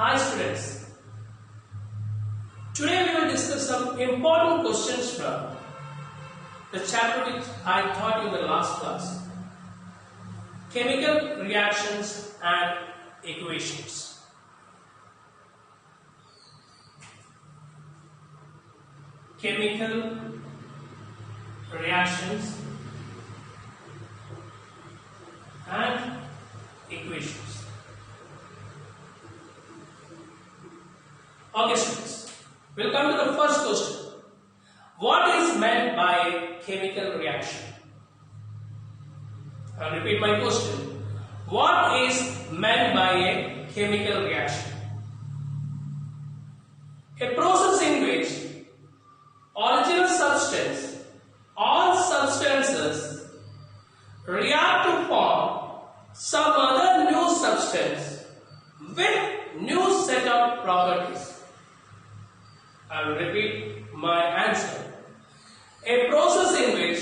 Hi students, today we will discuss some important questions from the chapter which I taught you in the last class, chemical reactions and equations. Chemical reactions and equations. Okay students, we'll come to the first question. What is meant by chemical reaction? I'll repeat my question. What is meant by a chemical reaction? A process in which original substance or substances react to form some other new substance with new set of properties. I will repeat my answer. A process in which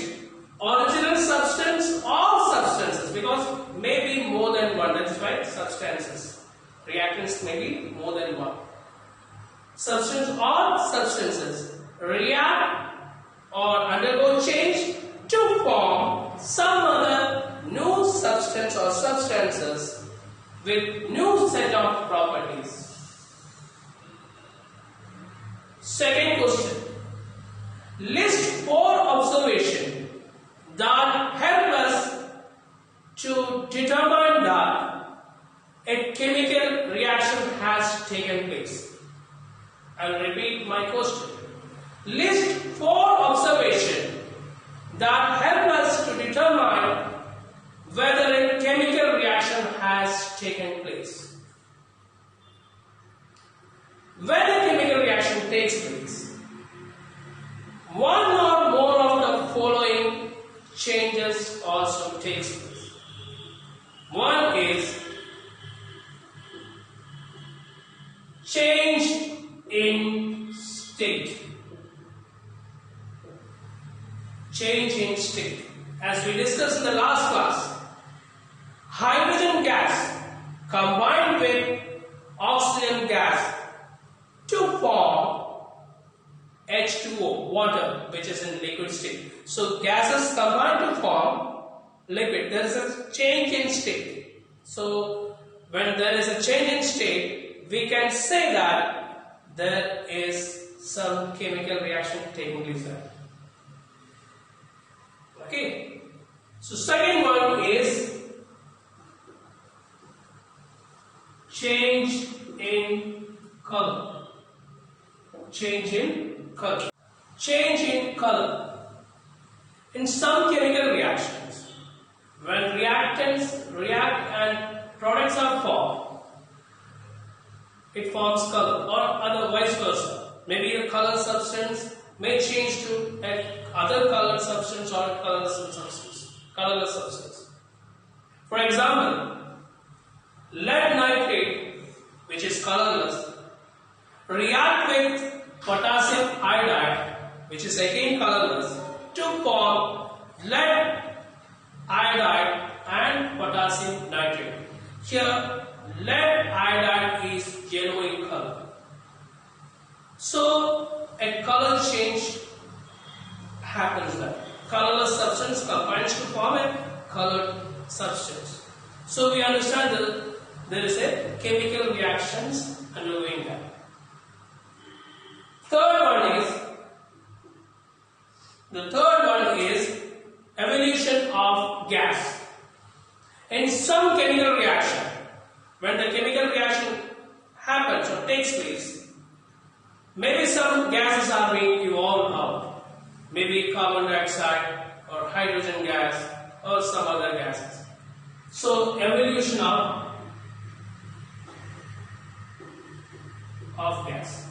original substance or substances, because maybe more than one, that's right, substances. Reactants may be more than one. Substance or substances react or undergo change to form some other new substance or substances with new set of properties. Second question. List 4 observations that help us to determine that a chemical reaction has taken place. I will repeat my question. List 4 observations that help us to determine whether a chemical reaction has taken place. When a chemical reaction takes place, one or more of the following changes also takes place. One is change in state. Change in state. As we discussed in the last class, hydrogen gas combined with oxygen gas to form H2O, water, which is in liquid state. So gases combine to form liquid. There is a change in state. So when there is a change in state, we can say that there is some chemical reaction taking place there. Okay. So second one is change in color. Change in color. Change in color. In some chemical reactions, when reactants react and products are formed, it forms color, or other vice versa. Maybe a colored substance may change to other colored substance or colorless substance. For example, lead nitrate, which is colorless, react with potassium iodide, which is again colorless, to form lead iodide and potassium nitrate. Here, lead iodide is yellow in color. So, a color change happens there. Colorless substance combines to form a colored substance. So, we understand that there is a chemical reactions undergoing that. The third one is evolution of gas. In some chemical reaction, when the chemical reaction happens or takes place, maybe some gases are being evolved out. Maybe carbon dioxide or hydrogen gas or some other gases. So evolution of gas.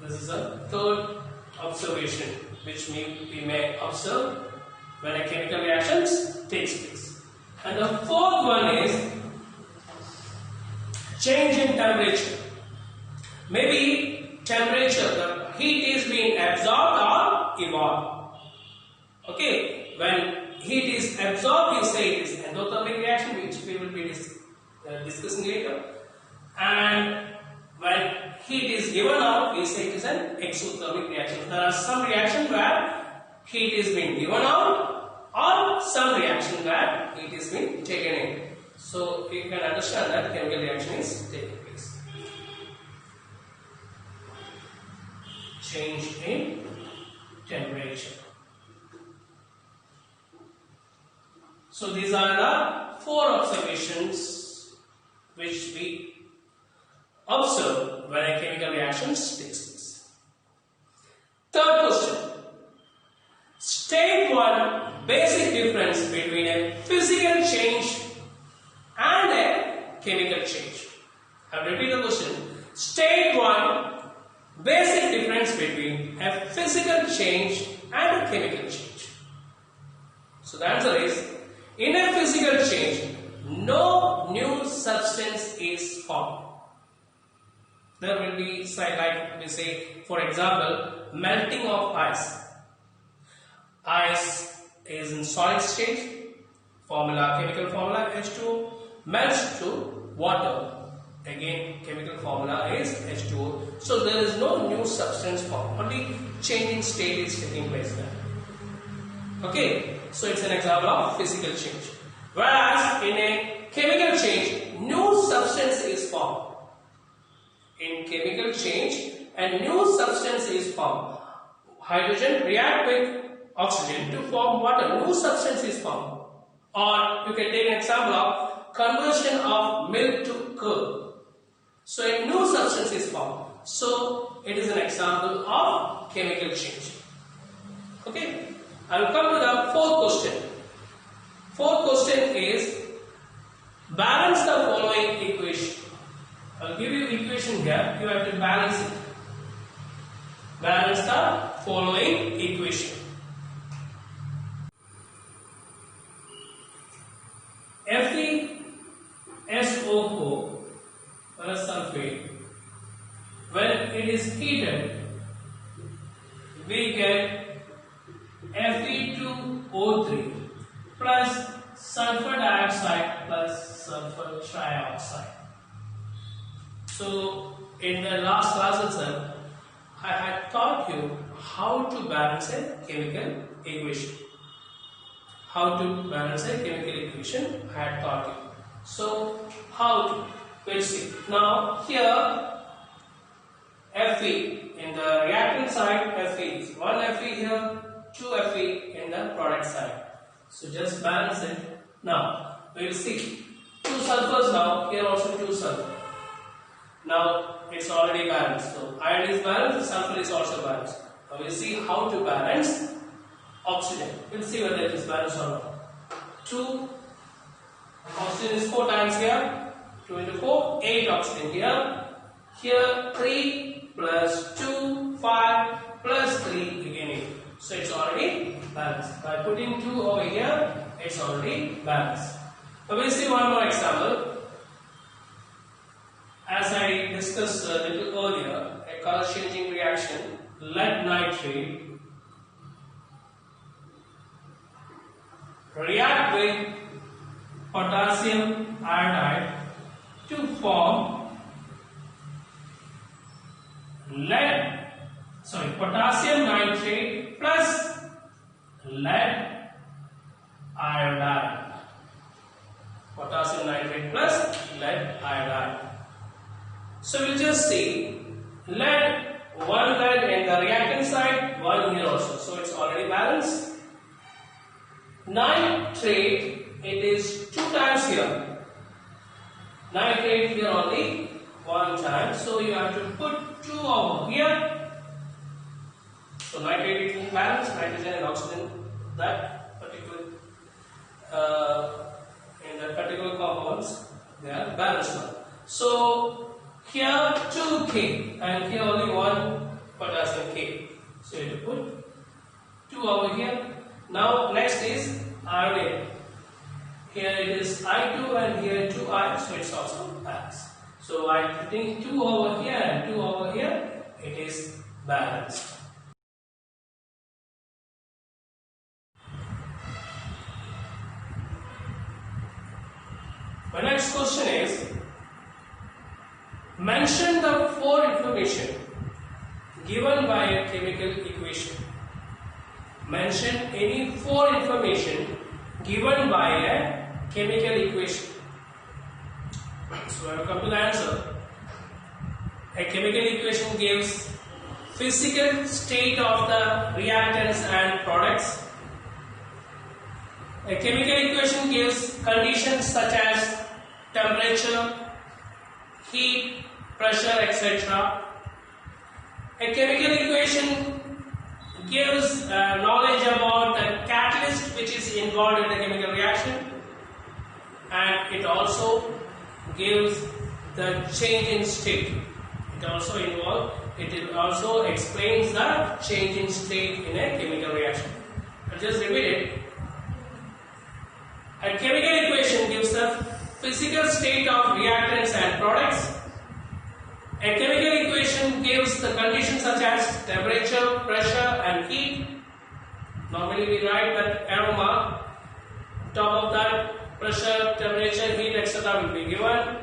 This is a third observation which we may observe when a chemical reaction takes place. And the fourth one is change in temperature. Maybe temperature, the heat is being absorbed or evolved. Okay, when heat is absorbed, you say it is endothermic reaction, which we will be discussing later. and when heat is given out, we say it is an exothermic reaction. There are some reactions where heat is being given out, or some reaction where heat is being taken in. So you can understand that chemical reaction is taking place. Change in temperature. So these are the 4 observations which we observe when a chemical reaction takes place. Third question. State one basic difference between a physical change and a chemical change. I will repeat the question. State one basic difference between a physical change and a chemical change. So the answer is, in a physical change, no new substance is formed. There will be, like we say, for example, melting of ice. Ice is in solid state, chemical formula H2O, melts to water. Again, chemical formula is H2O. So there is no new substance formed. Only changing state is taking place there. Okay, so it's an example of physical change. Whereas in a chemical change, new substance is formed. In chemical change, a new substance is formed. Hydrogen react with oxygen to form water. New substance is formed. Or you can take an example of conversion of milk to curd. So a new substance is formed. So it is an example of chemical change. Okay. I will come to the fourth question. Fourth question is, balance the following equation. I will give you equation here. You have to balance it. Balance the following equation. FeSO4 plus sulfate, when it is heated, we get Fe2O3 plus sulfur dioxide plus sulfur trioxide. So in the last class itself, I had taught you how to balance a chemical equation. How to balance a chemical equation, I had taught you. So how to? We'll see. Now here Fe in the reactant side, Fe is 1 Fe here, 2 Fe in the product side. So just balance it. Now we will see 2 sulfurs now, here also 2 sulfur. Now it's already balanced. So iron is balanced, sulfur is also balanced. Now we'll see how to balance oxygen. We'll see whether it is balanced or not. 2 oxygen is 4 times here, 2 into 4, 8 oxygen here. Here 3 plus 2, 5 plus 3 again 8. So it's already balanced. By putting 2 over here, it's already balanced. Now we'll see one more example. As I discussed a little earlier, a color changing reaction, lead nitrate react with potassium iodide to form potassium nitrate plus lead iodide. Potassium nitrate plus lead iodide. So we'll just see lead, 1 lead in the reactant side, 1 here also. So it's already balanced. Nitrate, it is 2 times here. Nitrate here only 1 time. So you have to put 2 over here. So nitrate is balanced, nitrogen and oxygen, that particular in the particular compounds, they are balanced now. So here 2K and here only 1 potassium K. So you have to put 2 over here. Now next is iodine. Here it is I2 and here 2I, so it's also balanced. So I'm putting 2 over here and 2 over here, it is balanced. My next question is, Mention the four information given by a chemical equation. Mention any four information given by a chemical equation. So I will come to the answer. A chemical equation gives physical state of the reactants and products. A chemical equation gives conditions such as temperature, heat, pressure, etc. A chemical equation gives knowledge about the catalyst which is involved in the chemical reaction, and it also gives the change in state. It also explains the change in state in a chemical reaction. I'll just repeat it. A chemical equation gives the physical state of reactants and products. A chemical equation gives the conditions such as temperature, pressure and heat. Normally we write that aroma. Top of that, pressure, temperature, heat, etc. will be given,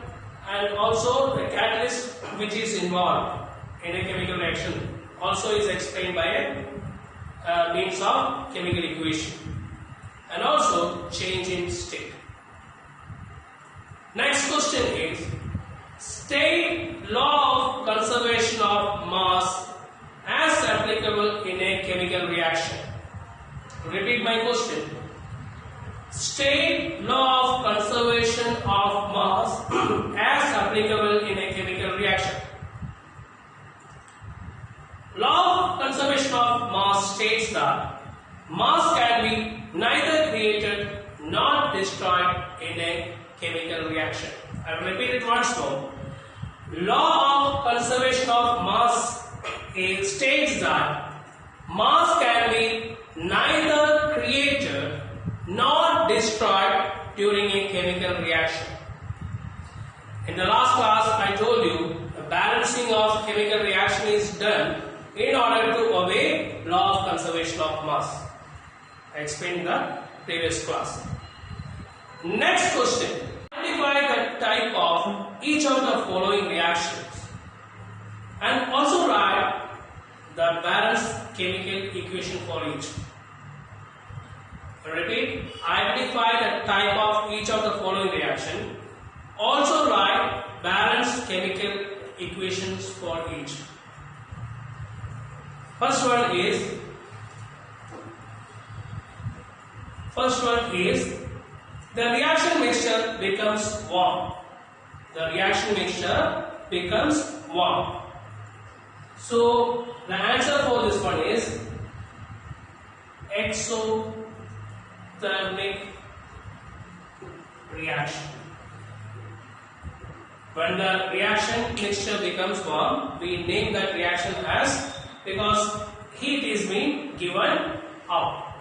and also the catalyst which is involved in a chemical reaction also is explained by a means of chemical equation, and also change in state. Next question is, state law of conservation of mass as applicable in a chemical reaction. Repeat my question. State law of conservation of mass as applicable in a chemical reaction. Law of conservation of mass states that mass can be neither created nor destroyed in a chemical reaction. I will repeat it once more. Law of conservation of mass states that mass can be neither created nor destroyed during a chemical reaction. In the last class, I told you the balancing of chemical reaction is done in order to obey law of conservation of mass. I explained in the previous class. Next question. Identify the type of each of the following reactions and also write the balanced chemical equation for each. Repeat, identify the type of each of the following reaction. Also write balanced chemical equations for each. First one is the reaction mixture becomes warm. The reaction mixture becomes warm. So the answer for this one is exothermic reaction. When the reaction mixture becomes warm, we name that reaction as, because heat is being given out,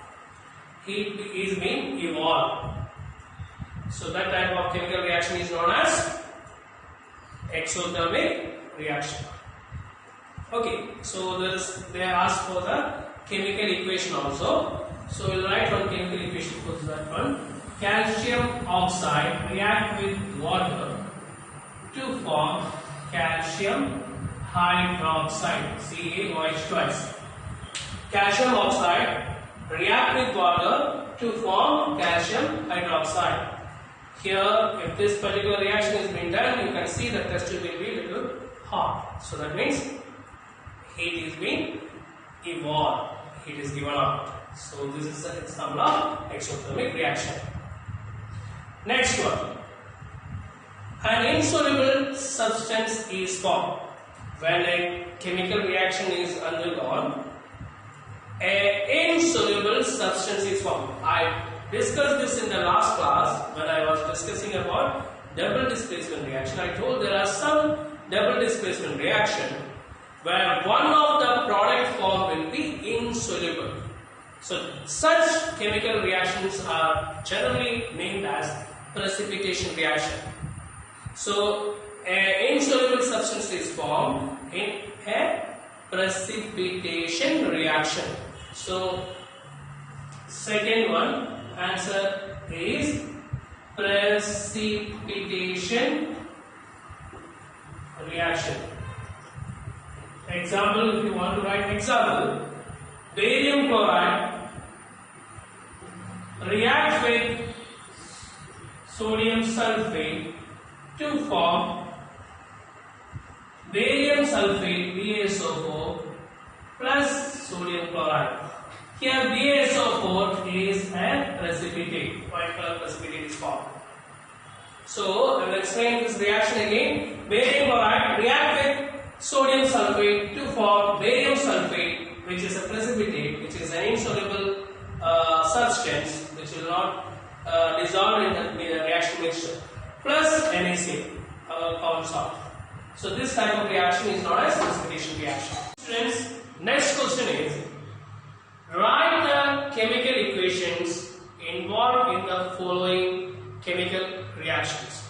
heat is being evolved. So that type of chemical reaction is known as exothermic reaction. Okay, so they ask for the chemical equation also. So we'll write one chemical equation for that one. Calcium oxide react with water to form calcium hydroxide, CaOH twice. Calcium oxide react with water to form calcium hydroxide. Here, if this particular reaction is being done, you can see the test will be a little hot. So that means heat is being evolved, heat is given out. So this is an example of exothermic reaction. Next one. An insoluble substance is formed. When a chemical reaction is undergone, an insoluble substance is formed. I discussed this in the last class when I was discussing about double displacement reaction. I told there are some double displacement reaction where one of the product form will be insoluble. So such chemical reactions are generally named as precipitation reaction. So an insoluble substance is formed in a precipitation reaction. So second one, answer is precipitation reaction. Example, if you want to write example, barium chloride reacts with sodium sulfate to form barium sulfate BaSO4 plus sodium chloride. Here BaSO4 is a precipitate, white color precipitate is formed. So I will explain this reaction again. Barium chloride react with sodium sulfate to form barium sulfate, which is a precipitate, which is an insoluble substance which will not dissolve in the reaction mixture, plus NaCl, our common salt. So this type of reaction is known as precipitation reaction. Students, next question is, write the chemical equations involved in the following chemical reactions.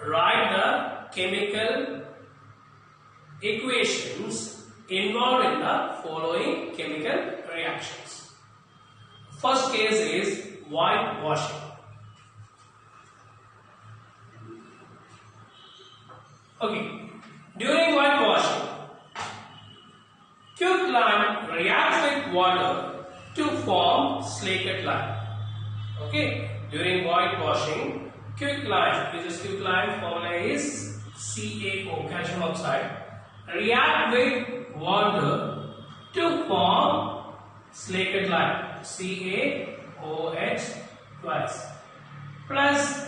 Write the chemical equations involved in the following chemical reactions. First case is whitewashing. Okay, during whitewashing, quicklime reacts with water to form slacked lime. Okay, during whitewashing, quicklime, which is quicklime, formula is CaO, calcium oxide, react with water to form slacked lime, CaOH twice, plus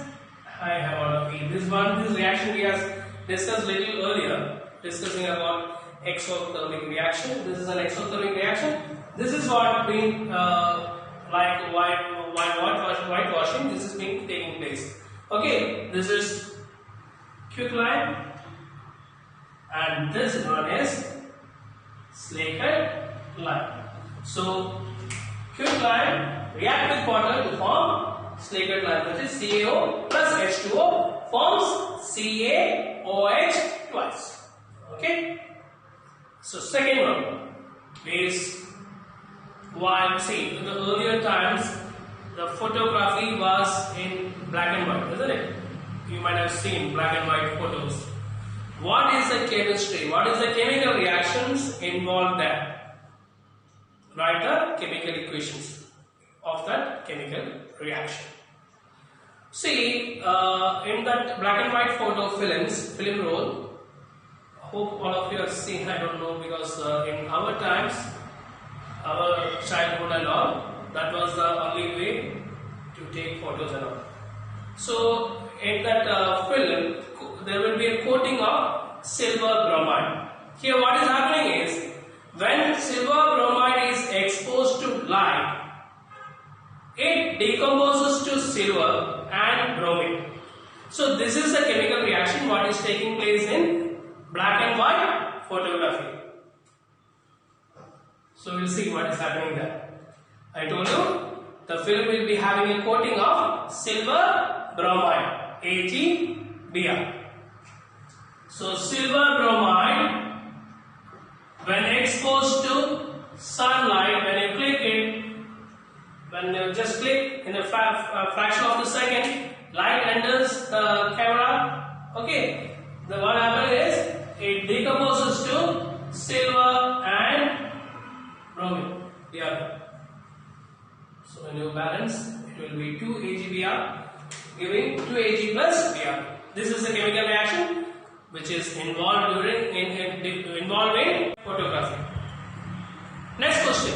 I have all of this reaction we have discussed little earlier, discussing about exothermic reaction. This is an exothermic reaction. This is what being like whitewashing. This is being taking place. Okay, this is quicklime, and this one is slacked lime. So quicklime react with water to form slacked lime, which is CaO plus H2O forms CaOH twice. Okay. So second one is, while see in the earlier times the photography was in black and white, isn't it? You might have seen black and white photos. What is the chemistry? What is the chemical reactions involved there? Write the chemical equations of that chemical reaction. See, in that black and white photo film roll, hope all of you have seen, I don't know, because in our times, our childhood and all, that was the only way to take photos and all. So in that film, there will be a coating of silver bromide. Here what is happening is, when silver bromide is exposed to light, it decomposes to silver and bromine. So this is the chemical reaction what is taking place in black and white photography. So we'll see what is happening there. I told you the film will be having a coating of silver bromide, AgBr. So silver bromide, when exposed to sunlight, when you click it, when you just click in a fraction of a second, light enters the camera. Okay, the what happens is it decomposes to silver and bromine. Yeah. So when you balance, it will be 2 AgBr giving 2 Ag plus Br. This is the chemical reaction which is involved in photography. Next question.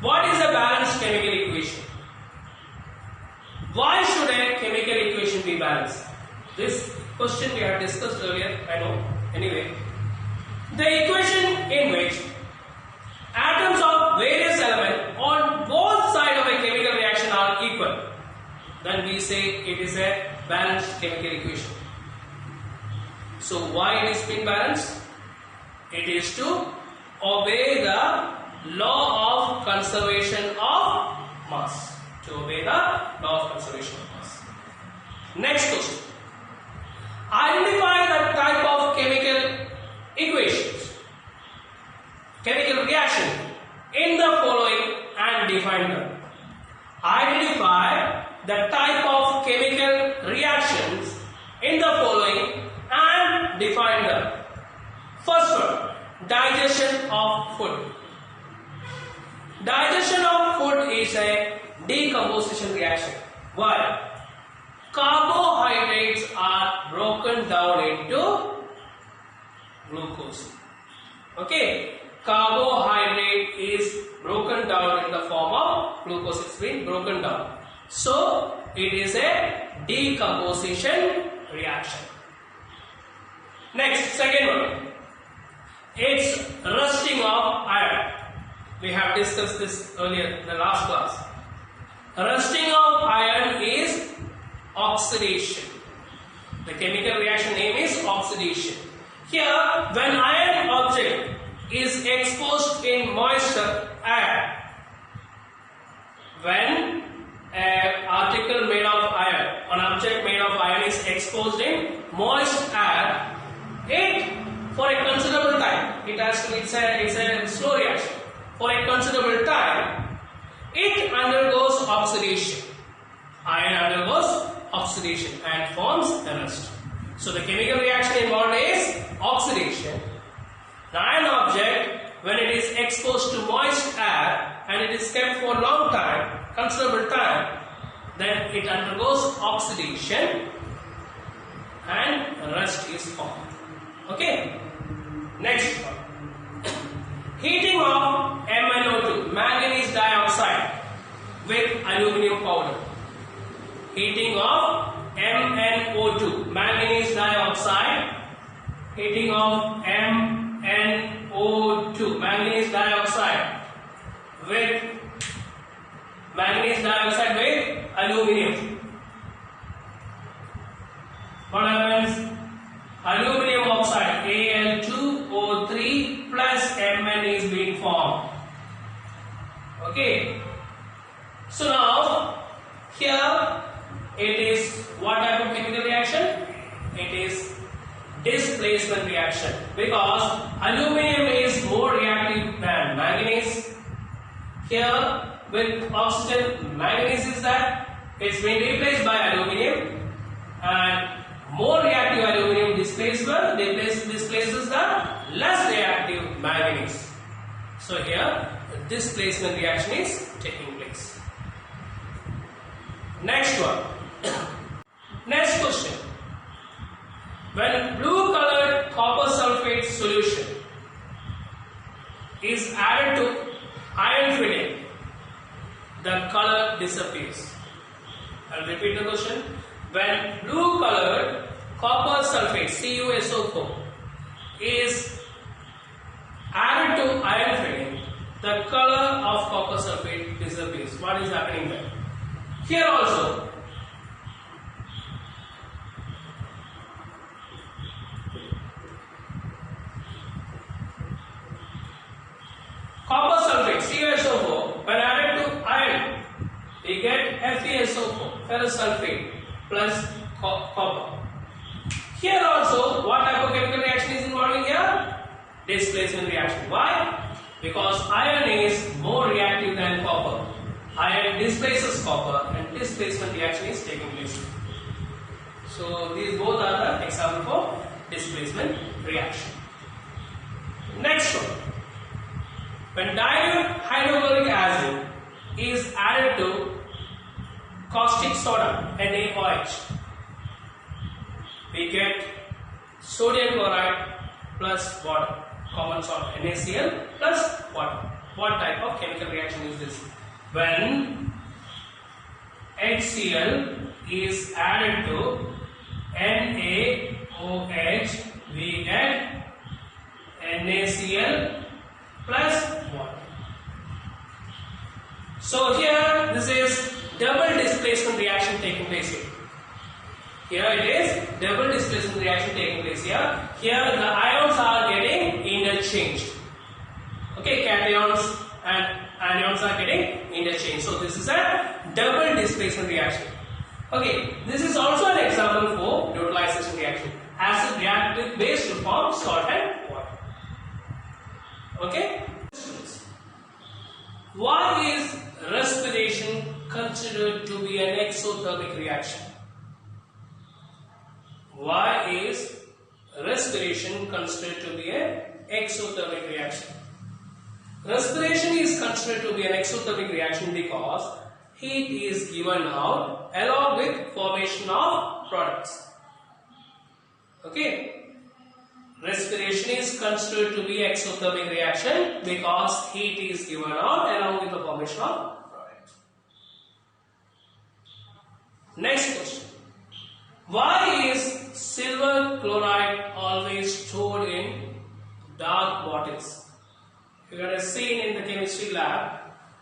What is a balanced chemical equation? Why should a chemical equation be balanced? This question we have discussed earlier, I know. Anyway, the equation in which atoms of various elements on both sides of a chemical reaction are equal, then we say it is a balanced chemical equation. So why it is being balanced? It is to obey the law of conservation of mass. To obey the law of conservation of mass. Next question. Identify the type of chemical equations, chemical reaction in the following and define them. Identify the type of chemical reactions in the following and define them. First one, digestion of food. Digestion of food is a decomposition reaction. Why? Carbohydrates are broken down into glucose. Okay, carbohydrate is broken down in the form of glucose. It's been broken down. So it is a decomposition reaction. Next, second one. It's rusting of iron. We have discussed this earlier in the last class. Rusting of iron is oxidation. The chemical reaction name is oxidation. Here, when iron object is exposed in moisture air, when an article made of iron, an object made of iron is exposed in moist air, it, for a considerable time, it's a slow reaction. For a considerable time, it undergoes oxidation. Iron undergoes oxidation and forms a rust. So the chemical reaction involved is oxidation. The iron object, when it is exposed to moist air and it is kept for a long time, considerable time, then it undergoes oxidation and rust is formed. Okay. Next one. Heating of MnO2, manganese dioxide, with aluminum powder. Heating of MnO2, manganese dioxide. Heating of MnO2, manganese dioxide, with aluminum. What happens? Aluminum oxide, Al2O3 plus Mn is being formed. Okay. So now, here it is what type of chemical reaction? It is displacement reaction, because aluminum is more reactive than manganese. Here with oxygen, manganese is that it's been replaced by aluminum, and more reactive aluminum displaces the less reactive manganese. So here the displacement reaction is taking place. Next one. Next question. When blue colored copper sulfate solution is added to iron filling, the color disappears. I'll repeat the question. When blue colored copper sulfate CuSO4 is added to iron filling, the color of copper sulfate disappears. What is happening there? Here also, copper sulfate CuSO4, when added to iron, we get FeSO4, ferrous sulfate plus copper. Here also, what type of chemical reaction is involving here? Displacement reaction. Why? Because iron is more reactive than copper. Iron displaces copper and displacement reaction is taking place. So these both are the example for displacement reaction. Next one. When dilute hydrochloric acid is added to caustic soda, NaOH, we get sodium chloride plus water, common salt, NaCl plus water. What type of chemical reaction is this? When HCl is added to NaOH, we get NaCl plus water. So here this is double displacement reaction taking place here. Here it is double displacement reaction taking place here. Here the ions are getting interchanged. Okay, cations and anions are getting interchanged. So this is a double displacement reaction. Okay, this is also an example for neutralization reaction. Acid react with base to form salt and water. Okay. Why is respiration considered to be an exothermic reaction? Why is respiration considered to be an exothermic reaction. Respiration is considered to be an exothermic reaction because heat is given out along with formation of products. Okay. Respiration is considered to be exothermic reaction because heat is given out along with the formation of product. Next question. Why is silver chloride always stored in dark bottles? You have seen in the chemistry lab,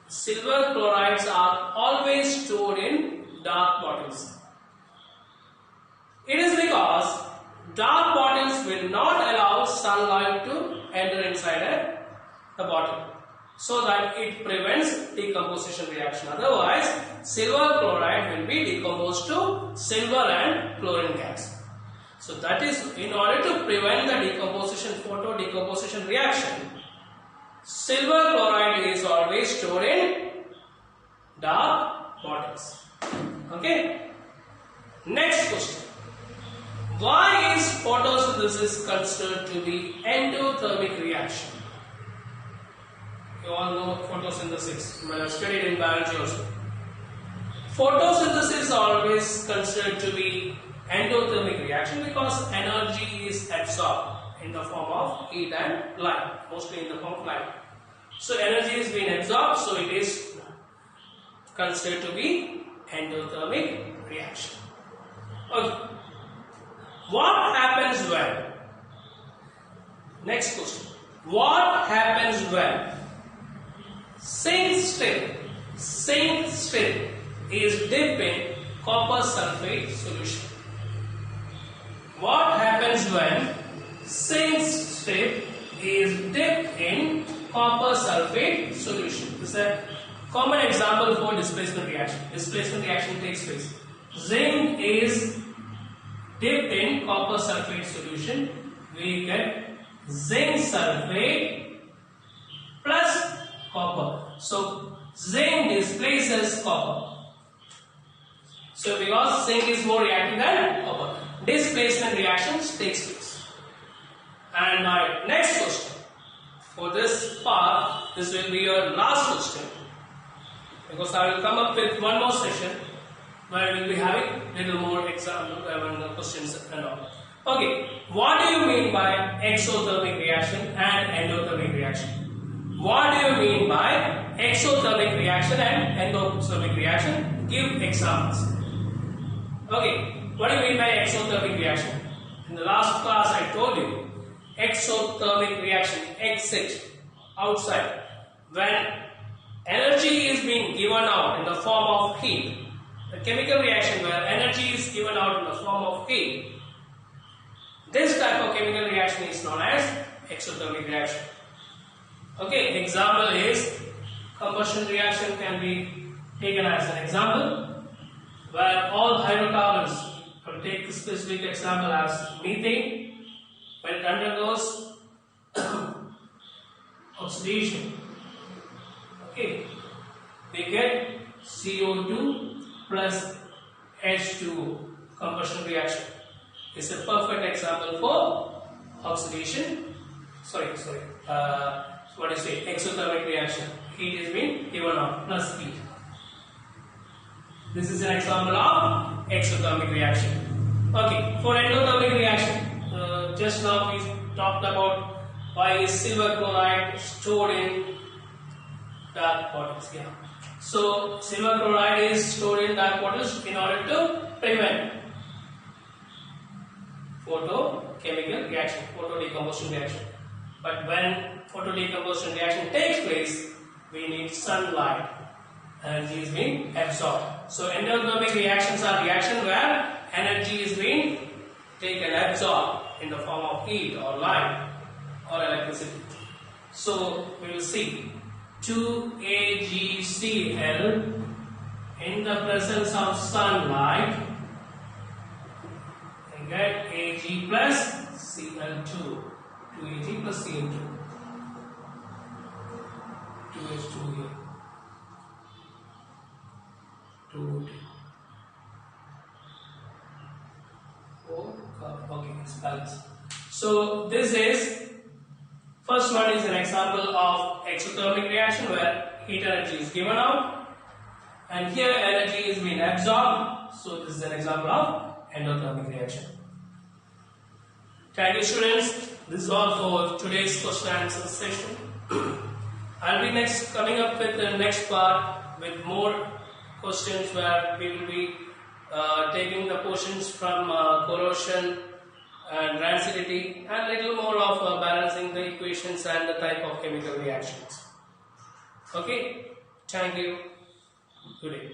silver chlorides are always stored in dark bottles. It is because dark bottles will not allow sunlight to enter inside the bottle, so that it prevents decomposition reaction. Otherwise, silver chloride will be decomposed to silver and chlorine gas. So that is in order to prevent the decomposition, photo decomposition reaction. Silver chloride is always stored in dark bottles. Okay. Next question. Why is photosynthesis considered to be endothermic reaction? You all know photosynthesis. You have studied in biology also. Photosynthesis is always considered to be endothermic reaction because energy is absorbed in the form of heat and light, mostly in the form of light. So energy is being absorbed, so it is considered to be endothermic reaction. Okay. What happens when? Next question. What happens when zinc strip is dipped in copper sulfate solution? What happens when zinc strip is dipped in copper sulfate solution? This is a common example for displacement reaction. Displacement reaction takes place. Zinc is dipped in copper sulfate solution. We get zinc sulfate plus copper. So zinc displaces copper. So because zinc is more reactive than copper, displacement reactions takes place. And my next question for this part, this will be your last question, because I will come up with one more session where we will be having little more example questions and all. Okay, what do you mean by exothermic reaction and endothermic reaction? What do you mean by exothermic reaction and endothermic reaction? Give examples. Okay, what do you mean by exothermic reaction? In the last class I told you, exothermic reaction, exit, outside, when energy is being given out in the form of heat. The chemical reaction where energy is given out in the form of heat. This type of chemical reaction is known as exothermic reaction. Okay, example is combustion reaction can be taken as an example where all hydrocarbons, I'll take a specific example as methane, when it undergoes oxidation. Okay, we get CO2 plus H2O, combustion reaction. It's a perfect example for oxidation. What do you say? Exothermic reaction. Heat is being given out plus heat. This is an example of exothermic reaction. Okay, for endothermic reaction, just now we talked about why is silver chloride stored in dark bottles. Yeah. So silver chloride is stored in dark bottles in order to prevent photochemical reaction, photodecomposition reaction. But when photodecomposition reaction takes place, we need sunlight. Energy is being absorbed. So endothermic reactions are reactions where energy is being taken, absorbed in the form of heat or light or electricity. So we will see 2AgCl in the presence of sunlight, we get Ag plus Cl2. 2Ag plus Cl2. 2H2 here. 2 4 okay, it's balanced. So this is first one is an example of exothermic reaction where heat energy is given out and here energy is being absorbed. So this is an example of endothermic reaction. Thank you students. This is all for today's question and answer session. I'll be coming up with the next part with more questions where we will be taking the portions from corrosion and rancidity and little more of balancing the equations and the type of chemical reactions. Okay, thank you. Good day.